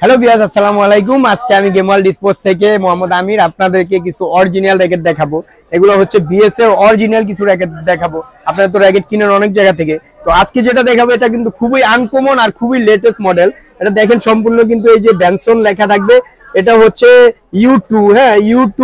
Hello viewers, আসসালামু আলাইকুম। আজকে আমি গেম ওয়ার্ল্ড স্পোর্টস থেকে মোহাম্মদ আমির আপনাদেরকে কিছু অরিজিনাল র্যাকেট দেখাবো। এগুলো হচ্ছে বিএস এর অরিজিনাল কিছু র্যাকেট দেখাবো। আপনারা তো র্যাকেট কিনেন অনেক জায়গা থেকে, তো আজকে যেটা দেখাবো এটা কিন্তু খুবই আনকমন আর খুবই লেটেস্ট মডেল। এটা দেখেন সম্পূর্ণ কিন্তু এই যে ব্যানসন লেখা থাকবে, এটা হচ্ছে U2, হ্যাঁ U2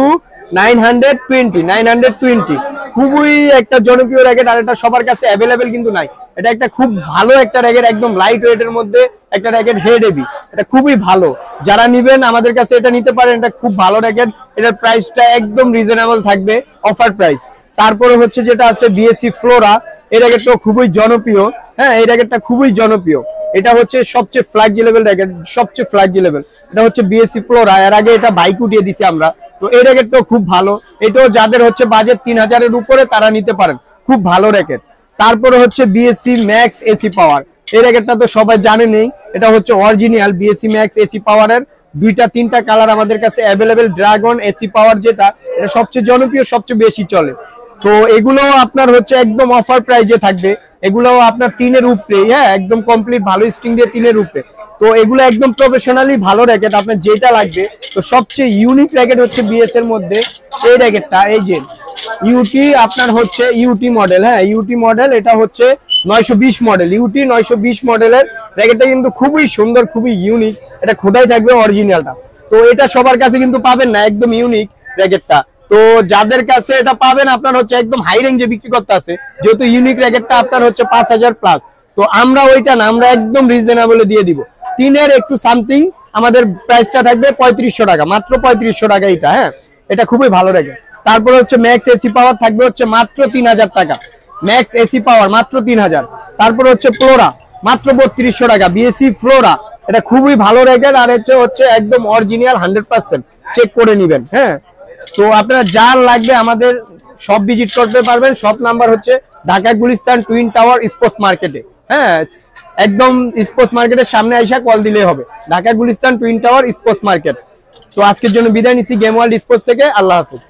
920 খুবই একটা জনপ্রিয় র্যাকেট, আর এটা সবার কাছে অ্যাভেলেবেল কিন্তু নাই। এটা একটা খুব ভালো একটা র্যাকেট, একদম লাইট ওয়েটের মধ্যে একটা র্যাকেট, হেড হেভি, এটা খুবই ভালো। যারা নিবেন আমাদের কাছে এটা নিতে পারেন, এটা খুব ভালো র্যাকেট। এটার প্রাইসটা একদম রিজনেবল থাকবে, অফার প্রাইস। তারপরে হচ্ছে যেটা আছে বিএসসি ফ্লোরা, এই র্যাকেটটা খুবই জনপ্রিয়। হ্যাঁ, এই র্যাকেটটা খুবই জনপ্রিয়। এটা হচ্ছে সবচেয়ে ফ্ল্যাক্সিবল র্যাকেট, সবচেয়ে ফ্ল্যাক্সিবল। এটা হচ্ছে বিএসসি ফ্লোরা, এর আগে এটা বাইক উঠিয়ে দিছি আমরা। তো এই র্যাকেটটাও খুব ভালো। এটাও যাদের হচ্ছে বাজেট 3000-এর উপরে তারা নিতে পারেন, খুব ভালো র্যাকেট। তারপরে হচ্ছে বিএসসি ম্যাক্স এসি পাওয়ার, এই র্যাকেটটা তো সবাই জানেনই। এটা হচ্ছে অরিজিনাল বিএসসি ম্যাক্স এসি পাওয়ারের দুইটা তিনটা কালার আমাদের কাছে অ্যাভেলেবেল। ড্রাগন এসি পাওয়ার যেটা, এটা সবচেয়ে জনপ্রিয়, সবচেয়ে বেশি চলে। তো এগুলো আপনার হচ্ছে একদম অফার প্রাইজে থাকবে। এগুলো আপনার 3-এর উপরে, হ্যাঁ একদম কমপ্লিট ভালো স্টিং দিয়ে 3-এর উপরে। তো এগুলো একদম প্রফেশনালি ভালো র্যাকেট, আপনার যেটা লাগবে। তো সবচেয়ে ইউনিক র্যাকেট হচ্ছে বিএস এর মধ্যে এই র্যাকেটটা, এই যে ইউটি, আপনার হচ্ছে ইউটি মডেল। হ্যাঁ ইউটি মডেল, এটা হচ্ছে 920 মডেল, ইউটি 920 মডেলের র্যাকেটটা কিন্তু খুবই সুন্দর, খুবই ইউনিক। এটা খোদাই থাকবে অরিজিনালটা। তো এটা সবার কাছে কিন্তু পাবেন না, একদম ইউনিক র্যাকেটটা। তো যাদের কাছে এটা পাবেন আপনার হচ্ছে একদম হাই রেঞ্জে বিক্রি করতে আছে, যেহেতু ইউনিক র্যাকেটটা আপনার হচ্ছে 5000 প্লাস। তো আমরা ওইটা না, আমরা একদম রিজনেবলে দিয়ে দিব। 3-এর একটু সামথিং আমাদের প্রাইসটা থাকবে 3500 টাকা, মাত্র 3500 টাকা এটা। হ্যাঁ এটা খুবই ভালো র্যাকেট। তারপরে হচ্ছে ম্যাক্স এসি পাওয়ার থাকবে হচ্ছে মাত্র 3000 টাকা, ম্যাক্স এসি পাওয়ার মাত্র 3000। তারপরে হচ্ছে ফ্লোরা মাত্র 3200 টাকা, বিএসসি ফ্লোরা, এটা খুবই ভালো র্যাকেট। আর হচ্ছে একদম অরিজিনাল 100% চেক করে নেবেন। হ্যাঁ তো আপনারা যার লাগবে আমাদের সব ভিজিট করতে পারবেন। সব নাম্বার হচ্ছে Dhaka Gulistan twin tower sports মার্কেটে। হ্যাঁ একদম স্পোর্টস মার্কেটের সামনে আইসা কল দিলেই হবে, Dhaka Gulistan twin tower sports market. তো আজকের জন্য বিদায় নিচ্ছি গেম ওয়ার্ল্ড স্পোর্টস থেকে। আল্লাহ হাফেজ।